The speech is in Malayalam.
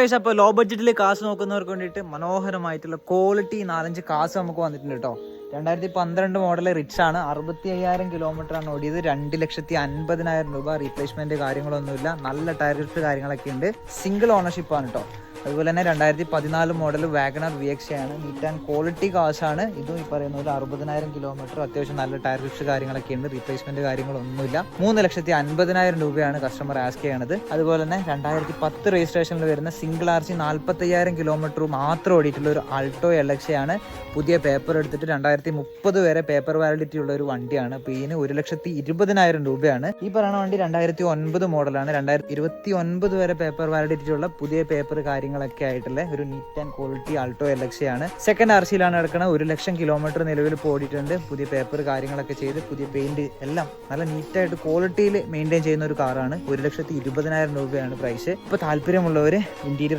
അപ്പോൾ ലോ ബഡ്ജറ്റിൽ കാസ് നോക്കുന്നവർക്ക് വേണ്ടിയിട്ട് മനോഹരമായിട്ടുള്ള ക്വാളിറ്റി 4-5 കാസ് നമുക്ക് വന്നിട്ടുണ്ട് കേട്ടോ. 2012 മോഡൽ റിച്ച് ആണ്. 65,000 കിലോമീറ്റർ ആണ് ഓടിയത്. 2,50,000 രൂപ. റീപ്ലേസ്മെന്റ് കാര്യങ്ങളൊന്നുമില്ല. നല്ല ടയർ ഗ്രിപ്പ് കാര്യങ്ങളൊക്കെ ഉണ്ട്. സിംഗിൾ ഓണർഷിപ്പ് ആണ് കേട്ടോ. അതുപോലെ തന്നെ 2014 മോഡൽ വാഗണർ VX ആണ്. നീറ്റ് ആൻഡ് ക്വാളിറ്റി കാശാണ്. ഇതും ഈ പറയുന്ന പോലെ 60,000 കിലോമീറ്റർ. അത്യാവശ്യം നല്ല ടയർ ഗ്രിപ്സ് കാര്യങ്ങളൊക്കെ ഉണ്ട്. റീപ്ലേസ്മെന്റ് കാര്യങ്ങളൊന്നുമില്ല. 3,50,000 രൂപയാണ് കസ്റ്റമർ ആസ്ക് ചെയ്യണത്. അതുപോലെ തന്നെ 2010 രജിസ്ട്രേഷനിൽ വരുന്ന സിംഗിൾ RC 45,000 കിലോമീറ്റർ മാത്രം ഓടിയിട്ടുള്ള ഒരു ആൾട്ടോ LX ആണ്. പുതിയ പേപ്പർ എടുത്തിട്ട് 2030 വരെ പേപ്പർ വാലിഡിറ്റി ഉള്ള ഒരു വണ്ടിയാണ്. അപ്പോൾ ഇതിന് 1,20,000 രൂപയാണ്. ഈ പറയുന്ന വണ്ടി 2009 മോഡലാണ്. 2029 വരെ പേപ്പർ വാലിഡിറ്റി ഉള്ള പുതിയ പേപ്പർ കാര്യങ്ങളൊക്കെ ആയിട്ടുള്ള ഒരു NEET and quality Alto LX ആണ്. സെക്കൻഡ് RCയിലാണ് കിടക്കുന്നത്. 1,00,000 കിലോമീറ്റർ നിലവിൽ ഓടിയിട്ടുണ്ട്. പുതിയ പേപ്പർ കാര്യങ്ങളൊക്കെ ചെയ്ത് പുതിയ പെയിന്റ് എല്ലാം നല്ല നീറ്റായിട്ട് ക്വാളിറ്റിയിൽ മെയിൻറ്റെയിൻ ചെയ്യുന്ന ഒരു കാറാണ്. 1,20,000 രൂപയാണ് പ്രൈസ്. ഇപ്പോൾ താല്പര്യമുള്ളവർ ഇന്റീരിയർ